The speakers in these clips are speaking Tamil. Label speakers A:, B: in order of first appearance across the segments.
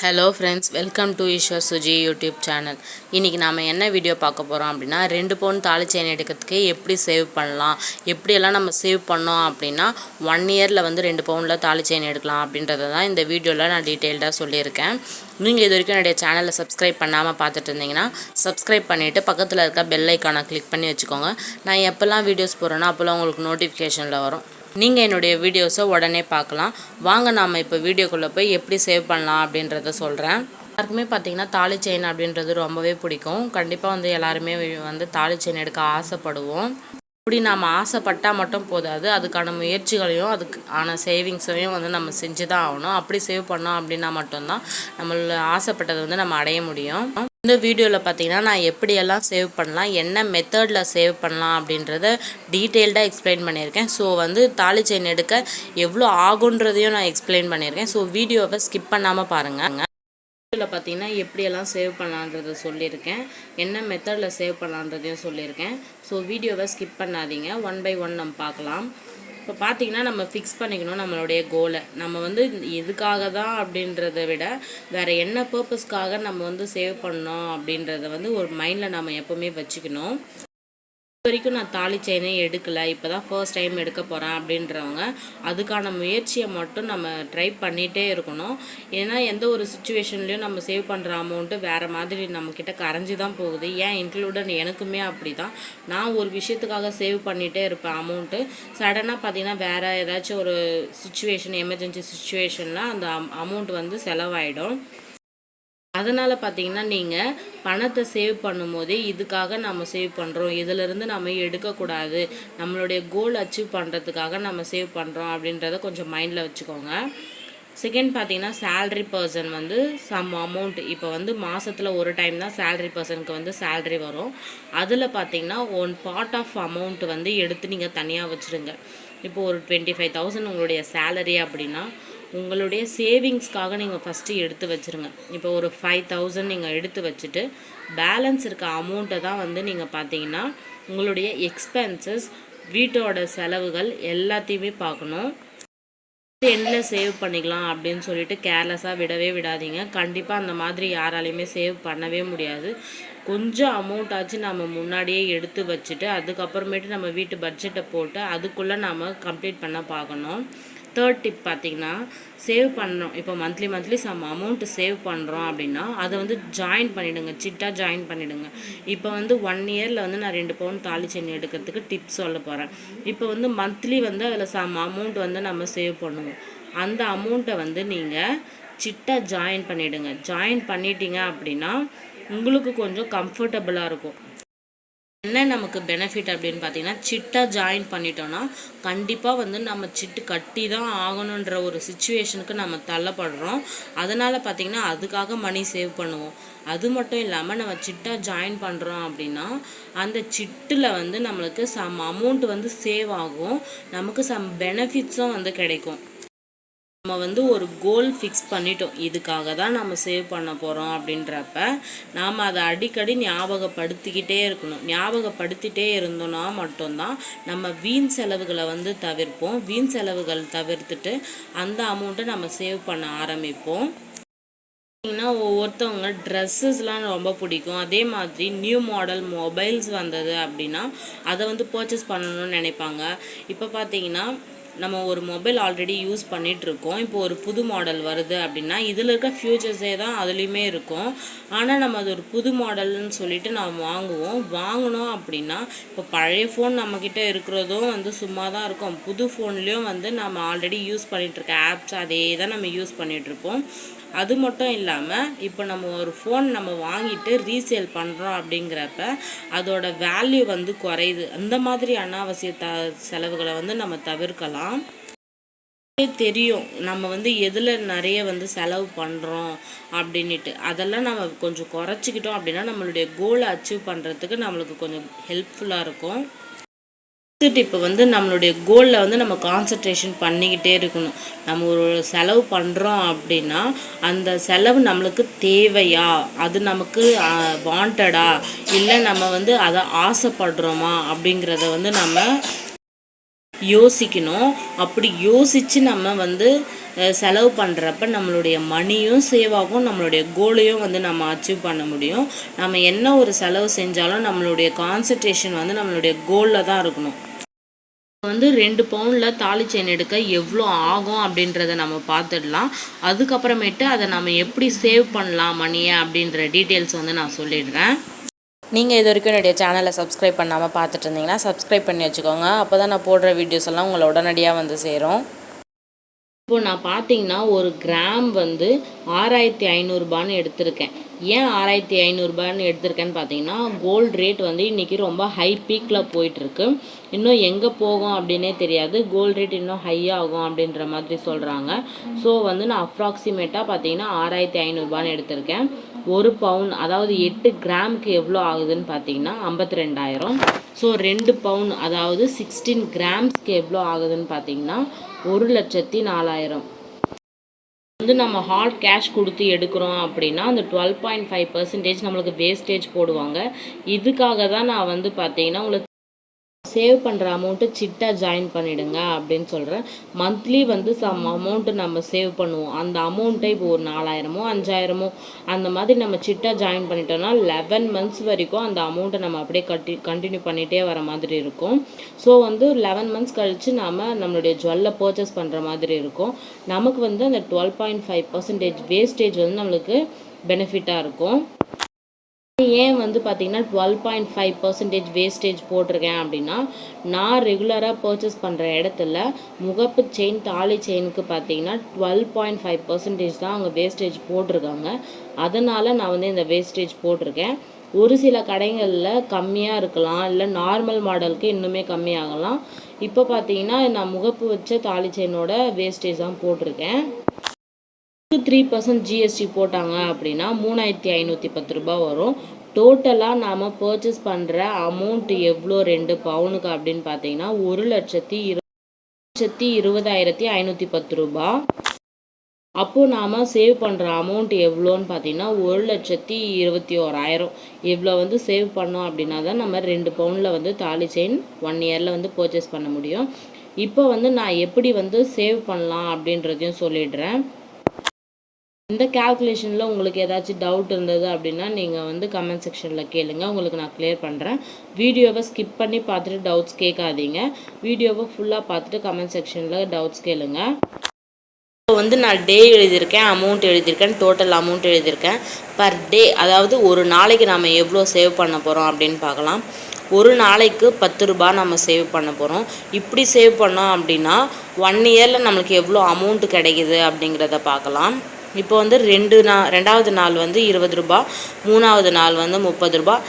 A: Hello friends, welcome to Eswar Suji YouTube channel. இன்றைக்கி நாம் என்ன வீடியோ பார்க்க போகிறோம் அப்படின்னா, 2 பவுன் தாலி செயின் எடுக்கிறதுக்கு எப்படி சேவ் பண்ணலாம், எப்படியெல்லாம் நம்ம சேவ் பண்ணோம் அப்படின்னா 1 இயரில் வந்து 2 பவுனில் தாலி செயின் எடுக்கலாம் அப்படின்றத தான் இந்த வீடியோவில் நான் டீட்டெயில்டாக சொல்லியிருக்கேன். நீங்கள் இது வரைக்கும் என்னுடைய சேனலை சப்ஸ்கிரைப் பண்ணாமல் பார்த்துட்டு இருந்தீங்கன்னா சப்ஸ்கிரைப் பண்ணிவிட்டு பக்கத்தில் இருக்க பெல் ஐக்கானை கிளிக் பண்ணி வச்சுக்கோங்க. நான் எப்போல்லாம் வீடியோஸ் போடுறேன்னா அப்போல்லாம் உங்களுக்கு நோட்டிஃபிகேஷனில் வரும். நீங்கள் என்னுடைய வீடியோஸை உடனே பார்க்கலாம். வாங்க நாம் இப்போ வீடியோக்குள்ளே போய் எப்படி சேவ் பண்ணலாம் அப்படின்றத சொல்கிறேன். எல்லாருக்குமே பார்த்திங்கன்னா தாலி செயின் அப்படின்றது ரொம்பவே பிடிக்கும். கண்டிப்பாக வந்து எல்லாருமே வந்து தாலி செயின் எடுக்க ஆசைப்படுவோம். இப்படி நாம் ஆசைப்பட்டால் மட்டும் போதாது, அதுக்கான முயற்சிகளையும் அதுக்கான சேவிங்ஸையும் வந்து நம்ம செஞ்சு தான் ஆகணும். அப்படி சேவ் பண்ணோம் அப்படின்னா மட்டும்தான் நம்மள ஆசைப்பட்டதை வந்து நம்ம அடைய முடியும். இந்த வீடியோவில் பார்த்தீங்கன்னா நான் எப்படியெல்லாம் சேவ் பண்ணலாம், என்ன மெத்தடில் சேவ் பண்ணலாம் அப்படின்றத டீட்டெயில்டாக எக்ஸ்பிளைன் பண்ணியிருக்கேன். ஸோ வந்து தாலி செயின் எடுக்க எவ்வளோ ஆகுன்றதையும் நான் எக்ஸ்பிளைன் பண்ணியிருக்கேன். ஸோ வீடியோவை ஸ்கிப் பண்ணாமல் பாருங்கள். வீடியோவில் பார்த்தீங்கன்னா எப்படியெல்லாம் சேவ் பண்ணலான்றதை சொல்லியிருக்கேன், என்ன மெத்தடில் சேவ் பண்ணலான்றதையும் சொல்லியிருக்கேன். ஸோ வீடியோவை ஸ்கிப் பண்ணாதீங்க, 1 by 1 நம்ம பார்க்கலாம். இப்போ பார்த்திங்கன்னா நம்ம ஃபிக்ஸ் பண்ணிக்கணும் நம்மளுடைய கோலை. நம்ம வந்து எதுக்காக தான் அப்படின்றத விட வேறு என்ன பர்பஸ்க்காக நம்ம வந்து சேவ் பண்ணோம் அப்படின்றத வந்து ஒரு மைண்டில் நம்ம எப்போவுமே வச்சுக்கணும். இது வரைக்கும் நான் தாலி செயினே எடுக்கலை, இப்போ தான் ஃபர்ஸ்ட் டைம் எடுக்க போகிறேன் அப்படின்றவங்க அதுக்கான முயற்சியை மட்டும் நம்ம ட்ரை பண்ணிகிட்டே இருக்கணும். ஏன்னா எந்த ஒரு சுச்சுவேஷன்லேயும் நம்ம சேவ் பண்ணுற அமௌண்ட்டு வேறு மாதிரி நம்மக்கிட்ட கரைஞ்சி தான் போகுது. ஏன் இன்க்ளூடன் எனக்குமே அப்படி தான். நான் ஒரு விஷயத்துக்காக சேவ் பண்ணிகிட்டே இருப்பேன் அமௌண்ட்டு. சடனாக பார்த்திங்கன்னா வேறு ஏதாச்சும் ஒரு சுச்சுவேஷன், எமர்ஜென்சி சுச்சுவேஷனில் அந்த அமௌண்ட் வந்து செலவாயிடும். அதனால் பார்த்திங்கன்னா நீங்கள் பணத்தை சேவ் பண்ணும்போதே இதுக்காக நம்ம சேவ் பண்ணுறோம், இதிலிருந்து நம்ம எடுக்கக்கூடாது, நம்மளுடைய கோல் அச்சீவ் பண்ணுறதுக்காக நம்ம சேவ் பண்ணுறோம் அப்படின்றத கொஞ்சம் மைண்டில் வச்சுக்கோங்க. செகண்ட் பார்த்திங்கன்னா சேல்ரி பர்சன் வந்து சம் அமௌண்ட், இப்போ வந்து மாதத்தில் ஒரு டைம் தான் சேல்ரி பர்சனுக்கு வந்து சேல்ரி வரும். அதில் பார்த்திங்கன்னா 1 பார்ட் ஆஃப் அமௌண்ட் வந்து எடுத்து நீங்கள் தனியாக வச்சுருங்க. இப்போ ஒரு 25,000 உங்களுடைய சேலரி அப்படின்னா உங்களுடைய சேவிங்ஸ்க்காக நீங்கள் ஃபஸ்ட்டு எடுத்து வச்சுருங்க. இப்போ ஒரு 5,000 நீங்கள் எடுத்து வச்சுட்டு பேலன்ஸ் இருக்க அமௌண்ட்டை தான் வந்து நீங்கள் பார்த்தீங்கன்னா உங்களுடைய எக்ஸ்பென்சஸ், வீட்டோட செலவுகள் எல்லாத்தையுமே பார்க்கணும். எண்டில் சேவ் பண்ணிக்கலாம் அப்படின்னு சொல்லிட்டு கேர்லெஸ்ஸாக விடவே விடாதீங்க. கண்டிப்பாக அந்த மாதிரி யாராலையுமே சேவ் பண்ணவே முடியாது. கொஞ்சம் அமௌண்ட்டாச்சும் நம்ம முன்னாடியே எடுத்து வச்சுட்டு அதுக்கப்புறமேட்டு நம்ம வீட்டு பட்ஜெட்டை போட்டு அதுக்குள்ளே நம்ம கம்ப்ளீட் பண்ண பார்க்கணும். தேர்ட் டிப் பார்த்திங்கன்னா, சேவ் பண்ணுறோம், இப்போ மந்த்லி சம் அமௌண்ட்டு சேவ் பண்ணுறோம் அப்படின்னா அதை வந்து ஜாயின் பண்ணிவிடுங்க, சிட்டாக ஜாயின் பண்ணிவிடுங்க. இப்போ வந்து 1 இயரில் வந்து நான் 2 பவுன் தாலி செயின் எடுக்கிறதுக்கு டிப்ஸ் சொல்ல போகிறேன். இப்போ வந்து மந்த்லி வந்து அதில் சம் அமௌண்ட் வந்து நம்ம சேவ் பண்ணுவோம். அந்த அமௌண்ட்டை வந்து நீங்கள் சிட்டாக ஜாயின் பண்ணிவிடுங்க. ஜாயின் பண்ணிட்டீங்க அப்படின்னா உங்களுக்கு கொஞ்சம் கம்ஃபர்டபுளாக இருக்கும். என்ன நமக்கு பெனிஃபிட் அப்படின்னு பார்த்தீங்கன்னா, சிட்டாக ஜாயின் பண்ணிட்டோன்னா கண்டிப்பாக வந்து நம்ம சிட்டு கட்டி தான் ஆகணுன்ற ஒரு சுச்சுவேஷனுக்கு நம்ம தள்ளப்படுறோம். அதனால் பார்த்திங்கன்னா அதுக்காக மணி சேவ் பண்ணுவோம். அது மட்டும் இல்லாமல் நம்ம சிட்டாக ஜாயின் பண்ணுறோம் அப்படின்னா அந்த சிட்டில் வந்து நம்மளுக்கு சம் அமௌண்ட் வந்து சேவ் ஆகும், நமக்கு சம் பெனிஃபிட்ஸும் வந்து கிடைக்கும். நம்ம வந்து ஒரு கோல் ஃபிக்ஸ் பண்ணிட்டோம், இதுக்காக தான் நம்ம சேவ் பண்ண போகிறோம் அப்படின்றப்ப நாம் அதை அடிக்கடி ஞாபகப்படுத்திக்கிட்டே இருக்கணும். ஞாபகப்படுத்திகிட்டே இருந்தோன்னா மட்டும்தான் நம்ம வீண் செலவுகளை வந்து தவிர்ப்போம். வீண் செலவுகள் தவிர்த்துட்டு அந்த அமௌண்ட்டை நம்ம சேவ் பண்ண ஆரம்பிப்போம். பார்த்தீங்கன்னா ஒவ்வொருத்தவங்க ட்ரெஸ்ஸஸ்லாம் ரொம்ப பிடிக்கும். அதே மாதிரி நியூ மாடல் மொபைல்ஸ் வந்தது அப்படின்னா அதை வந்து பர்ச்சேஸ் பண்ணணும்னு நினைப்பாங்க. இப்போ பார்த்தீங்கன்னா நம்ம ஒரு மொபைல் ஆல்ரெடி யூஸ் பண்ணிகிட்ருக்கோம், இப்போ ஒரு புது மாடல் வருது அப்படின்னா இதில் இருக்க ஃபியூச்சர்ஸே தான் அதுலேயுமே இருக்கும். ஆனால் நம்ம அது ஒரு புது மாடல்னு சொல்லிட்டு நம்ம வாங்கினோம் அப்படின்னா இப்போ பழைய ஃபோன் நம்மக்கிட்ட இருக்கிறதும் வந்து சும்மா தான் இருக்கும். புது ஃபோன்லேயும் வந்து நம்ம ஆல்ரெடி யூஸ் பண்ணிகிட்ருக்க ஆப்ஸ் அதே தான் நம்ம யூஸ் பண்ணிகிட்ருப்போம். அது மட்டும் இல்லாமல் இப்போ நம்ம ஒரு ஃபோன் நம்ம வாங்கிட்டு ரீசேல் பண்ணுறோம் அப்படிங்கிறப்ப அதோட வேல்யூ வந்து குறையுது. அந்த மாதிரி அனாவசிய செலவுகளை வந்து நம்ம தவிர்க்கலாம். தெரியும் நம்ம வந்து எதில் நிறைய வந்து செலவு பண்ணுறோம் அப்படின்ட்டு, அதெல்லாம் நம்ம கொஞ்சம் குறைச்சிக்கிட்டோம் அப்படின்னா நம்மளுடைய கோலை அச்சீவ் பண்ணுறதுக்கு நம்மளுக்கு கொஞ்சம் ஹெல்ப்ஃபுல்லாக இருக்கும். இப்போ வந்து நம்மளுடைய கோலில் வந்து நம்ம கான்சன்ட்ரேஷன் பண்ணிக்கிட்டே இருக்கணும். நம்ம ஒரு செலவு பண்ணுறோம் அப்படின்னா அந்த செலவு நம்மளுக்கு தேவையா, அது நமக்கு வாண்டடா, இல்லை நம்ம வந்து அதை ஆசைப்படுறோமா அப்படிங்கிறத வந்து நம்ம யோசிக்கணும். அப்படி யோசித்து நம்ம வந்து செலவு பண்ணுறப்ப நம்மளுடைய மணியும் சேவ் ஆகும், நம்மளுடைய கோலையும் வந்து நம்ம அச்சீவ் பண்ண முடியும். நம்ம என்ன ஒரு செலவு செஞ்சாலும் நம்மளுடைய கான்சன்ட்ரேஷன் வந்து நம்மளுடைய கோலில் தான் இருக்கணும். வந்து 2 பவுனில் தாலி செயின் எடுக்க எவ்வளோ ஆகும் அப்படின்றத நம்ம பார்த்துடலாம். அதுக்கப்புறமேட்டு அதை நம்ம எப்படி சேவ் பண்ணலாம் மணியை அப்படின்ற டீட்டெயில்ஸ் வந்து நான் சொல்லிடுறேன். நீங்கள் இது வரைக்கும் என்னுடைய சேனலை சப்ஸ்கிரைப் பண்ணாமல் பார்த்துட்டு இருந்தீங்கன்னா சப்ஸ்கிரைப் பண்ணி வச்சுக்கோங்க. அப்போ தான் நான் போடுற வீடியோஸ் எல்லாம் உங்களை உடனடியாக வந்து சேரும். இப்போ நான் பார்த்தீங்கன்னா ஒரு கிராம் வந்து 6500 எடுத்திருக்கேன். ஏன் 6500 எடுத்திருக்கேன்னு பார்த்தீங்கன்னா கோல்டு ரேட் வந்து இன்றைக்கி ரொம்ப ஹை பீக்கில் போயிட்டுருக்கு. இன்னும் எங்கே போகும் அப்படின்னே தெரியாது. கோல்டு ரேட் இன்னும் ஹையாகும் அப்படின்ற மாதிரி சொல்கிறாங்க. ஸோ வந்து நான் அப்ராக்சிமேட்டாக பார்த்தீங்கன்னா 6500 எடுத்திருக்கேன். ஒரு பவுன் அதாவது 8 கிராமுக்கு எவ்வளோ ஆகுதுன்னு பார்த்தீங்கன்னா 52,000. ஸோ 2 பவுன் அதாவது 16 கிராம்ஸ்க்கு எவ்வளோ ஆகுதுன்னு பார்த்தீங்கன்னா 1,04,000. வந்து நம்ம ஹார்ட் கேஷ் கொடுத்து எடுக்கிறோம் அப்படின்னா அந்த 12.5% நம்மளுக்கு வேஸ்டேஜ் போடுவாங்க. இதுக்காக தான் நான் வந்து பார்த்தீங்கன்னா உங்களுக்கு சேவ் பண்ணுற அமௌண்ட்டு சிட்டாக ஜாயின் பண்ணிவிடுங்க அப்படின்னு சொல்கிறேன். மந்த்லி வந்து சம் அமௌண்ட்டு நம்ம சேவ் பண்ணுவோம். அந்த அமௌண்ட்டை இப்போ ஒரு 4,000மோ 5,000மோ அந்த மாதிரி நம்ம சிட்டாக ஜாயின் பண்ணிட்டோம்னா 11 மந்த்ஸ் வரைக்கும் அந்த அமௌண்ட்டை நம்ம அப்படியே கண்டினியூ பண்ணிகிட்டே வர மாதிரி இருக்கும். ஸோ வந்து 11 மந்த்ஸ் கழித்து நம்மளுடைய ஜுவல்லை பர்ச்சேஸ் பண்ணுற மாதிரி இருக்கும். நமக்கு வந்து அந்த 12.5% வேஸ்டேஜ் வந்து நம்மளுக்கு பெனிஃபிட்டாக இருக்கும். ஏன் வந்து பார்த்தீங்கன்னா 12.5% வேஸ்டேஜ் போட்டிருக்கேன் அப்படின்னா நான் ரெகுலராக பர்ச்சேஸ் பண்ணுற இடத்துல முகப்பு செயின் தாலி செயினுக்கு பார்த்தீங்கன்னா 12.5% தான் அவங்க வேஸ்டேஜ் போட்டிருக்காங்க. அதனால் நான் வந்து இந்த வேஸ்டேஜ் போட்டிருக்கேன். ஒரு சில கடைகளில் கம்மியாக இருக்கலாம், இல்லை நார்மல் மாடலுக்கு இன்னுமே கம்மியாகலாம். இப்போ பார்த்தீங்கன்னா நான் முகப்பு வச்ச தாலி செயினோட வேஸ்டேஜ் தான் போட்டிருக்கேன். 3% ஜிஎஸ்டி போட்டாங்க அப்படின்னா 3,510 ரூபாய் வரும். டோட்டலாக நாம் பர்ச்சேஸ் பண்ணுற அமௌண்ட் எவ்வளோ 2 பவுனுக்கு அப்படின்னு பார்த்தீங்கன்னா 1,20,510 ரூபாய். அப்போது நாம் சேவ் பண்ணுற அமௌண்ட் எவ்வளோன்னு பார்த்தீங்கன்னா 1,21,000. இவ்வளோ வந்து சேவ் பண்ணோம் அப்படின்னா தான் நம்ம 2 பவுனில் வந்து தாலி செயின் 1 இயரில் வந்து பர்ச்சேஸ் பண்ண முடியும். இப்போ வந்து நான் எப்படி வந்து சேவ் பண்ணலாம் அப்படின்றதையும் சொல்லிடுறேன். இந்த கால்குலேஷனில் உங்களுக்கு ஏதாச்சும் டவுட் இருந்தது அப்படின்னா நீங்கள் வந்து கமெண்ட் செக்ஷனில் கேளுங்க, உங்களுக்கு நான் கிளியர் பண்ணுறேன். வீடியோவை ஸ்கிப் பண்ணி பார்த்துட்டு டவுட்ஸ் கேட்காதீங்க. வீடியோவை ஃபுல்லாக பார்த்துட்டு கமெண்ட் செக்ஷனில் டவுட்ஸ் கேளுங்க. இப்போ வந்து நான் டே எழுதியிருக்கேன், அமௌண்ட் எழுதியிருக்கேன், டோட்டல் அமௌண்ட் எழுதியிருக்கேன். பர் டே அதாவது ஒரு நாளைக்கு நம்ம எவ்வளோ சேவ் பண்ண போகிறோம் அப்படின்னு பார்க்கலாம். ஒரு நாளைக்கு 10 ரூபாய் நம்ம சேவ் பண்ண போகிறோம். இப்படி சேவ் பண்ணோம் அப்படின்னா 1 இயரில் நம்மளுக்கு எவ்வளோ அமௌண்ட் கிடைக்குது அப்படிங்கிறத பார்க்கலாம். இப்போ வந்து 2வது நாள் வந்து 20 ரூபாய், 3வது நாள் வந்து 30 ரூபாய்.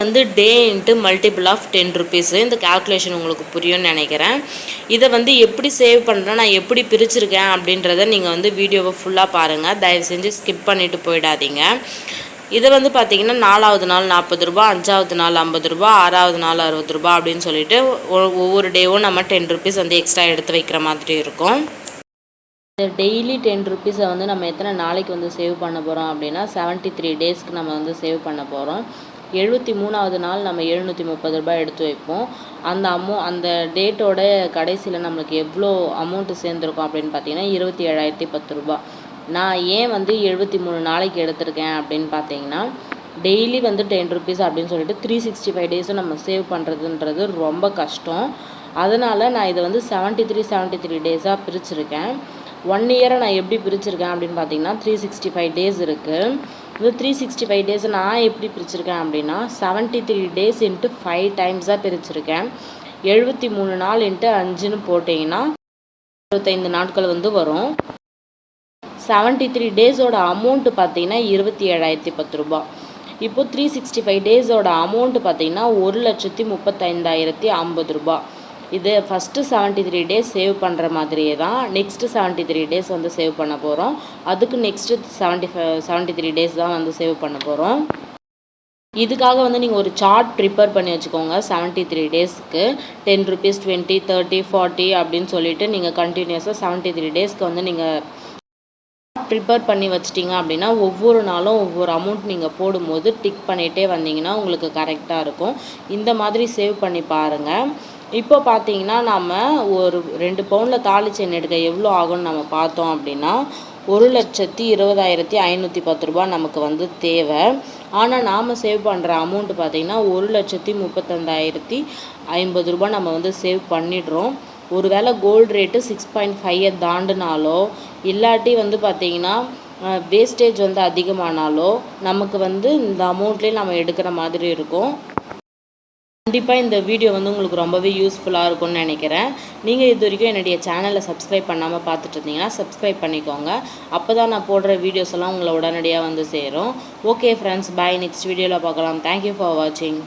A: வந்து டே இன்ட்டு மல்டிபிள் ஆஃப் 10 ருபீஸு. இந்த கால்குலேஷன் உங்களுக்கு புரியும்னு நினைக்கிறேன். இதை வந்து எப்படி சேவ் பண்ணுறேன், நான் எப்படி பிரிச்சுருக்கேன் அப்படின்றத நீங்கள் வந்து வீடியோவை ஃபுல்லாக பாருங்கள். தயவு செஞ்சு ஸ்கிப் பண்ணிவிட்டு போயிடாதீங்க. இதை வந்து பார்த்திங்கன்னா 4வது நாள் 40 ரூபாய், 5வது நாள் 50 ரூபாய், 6வது நாள் 60 ரூபாய் அப்படின்னு சொல்லிட்டு ஒவ்வொரு டேவும் நம்ம 10 ருபீஸ் வந்து எக்ஸ்ட்ரா எடுத்து வைக்கிற மாதிரி இருக்கும். டெய்லி 10 ருபீஸை வந்து நம்ம எத்தனை நாளைக்கு வந்து சேவ் பண்ண போகிறோம் அப்படின்னா 73 டேஸ்க்கு நம்ம வந்து சேவ் பண்ண போகிறோம். 73வது நாள் நம்ம 730 ரூபாய் எடுத்து வைப்போம். அந்த டேட்டோட கடைசியில் நம்மளுக்கு எவ்வளோ அமௌண்ட்டு சேர்ந்துருக்கோம் அப்படின்னு பார்த்தீங்கன்னா 27,010 ரூபாய். நான் ஏன் வந்து 73 நாளைக்கு எடுத்திருக்கேன் அப்படின்னு பார்த்தீங்கன்னா டெய்லி வந்து 10 ருபீஸ் அப்படின்னு சொல்லிட்டு 365 டேஸும் நம்ம சேவ் பண்ணுறதுன்றது ரொம்ப கஷ்டம். அதனால் நான் இதை வந்து 73 டேஸாக பிரிச்சுருக்கேன். 1 இயரை நான் எப்படி பிரிச்சுருக்கேன் அப்படின்னு பார்த்தீங்கன்னா 365 டேஸ் இருக்குது. இந்த 365 டேஸை நான் எப்படி பிரிச்சுருக்கேன் அப்படின்னா 73 டேஸ் இன்ட்டு 5 டைம்ஸாக பிரிச்சுருக்கேன். 73 நாள் இன்ட்டு 5ன்னு போட்டிங்கன்னா 25 நாட்கள் வந்து வரும். 73 டேஸோட அமௌண்ட்டு பார்த்தீங்கன்னா 27,010 ரூபாய். இப்போது 365 டேஸோட அமௌண்ட்டு பார்த்தீங்கன்னா 1,35,050 ரூபாய். இது ஃபஸ்ட்டு 73 டேஸ் சேவ் பண்ணுற மாதிரியே தான் நெக்ஸ்ட்டு 73 டேஸ் வந்து சேவ் பண்ண போகிறோம். அதுக்கு நெக்ஸ்ட்டு 73 டேஸ் தான் வந்து சேவ் பண்ண போகிறோம். இதுக்காக வந்து நீங்கள் ஒரு சார்ட் ப்ரிப்பேர் பண்ணி வச்சுக்கோங்க. 73 டேஸ்க்கு 10 ருபீஸ் 20 30 40 அப்படின்னு சொல்லிட்டு நீங்கள் கண்டினியூஸாக 73 டேஸ்க்கு வந்து நீங்கள் ப்ரிப்பேர் பண்ணி வச்சிட்டிங்க அப்படின்னா ஒவ்வொரு நாளும் ஒவ்வொரு அமௌண்ட் நீங்கள் போடும்போது டிக் பண்ணிகிட்டே வந்தீங்கன்னா உங்களுக்கு கரெக்டாக இருக்கும். இந்த மாதிரி சேவ் பண்ணி பாருங்கள். இப்போ பார்த்தீங்கன்னா நம்ம ஒரு 2 பவுனில் தாலி செயின் எடுக்க எவ்வளோ ஆகும்னு நம்ம பார்த்தோம் அப்படின்னா 1,20,510 ரூபா நமக்கு வந்து தேவை. ஆனால் நாம் சேவ் பண்ணுற அமௌண்ட்டு பார்த்திங்கன்னா 1,35,050 ரூபா நம்ம வந்து சேவ் பண்ணிடுறோம். ஒரு வேளை கோல்டு ரேட்டு 6.5 தாண்டினாலோ இல்லாட்டி வந்து பார்த்திங்கன்னா வேஸ்டேஜ் வந்து அதிகமானாலோ நமக்கு வந்து இந்த அமௌண்ட்லேயே நம்ம எடுக்கிற மாதிரி இருக்கும். கண்டிப்பாக இந்த வீடியோ வந்து உங்களுக்கு ரொம்பவே யூஸ்ஃபுல்லாக இருக்கும்னு நினைக்கிறேன். நீங்கள் இது வரைக்கும் என்னுடைய சேனலை சப்ஸ்கிரைப் பண்ணாமல் பார்த்துட்டு இருந்தீங்கன்னா சப்ஸ்கிரைப் பண்ணிக்கோங்க. அப்போ தான் நான் போடுற வீடியோஸ் எல்லாம் உங்களை உடனடியாக வந்து சேரும். ஓகே ஃப்ரெண்ட்ஸ், பாய். நெக்ஸ்ட் வீடியோவில் பார்க்கலாம். தேங்க்யூ ஃபார் வாட்சிங்.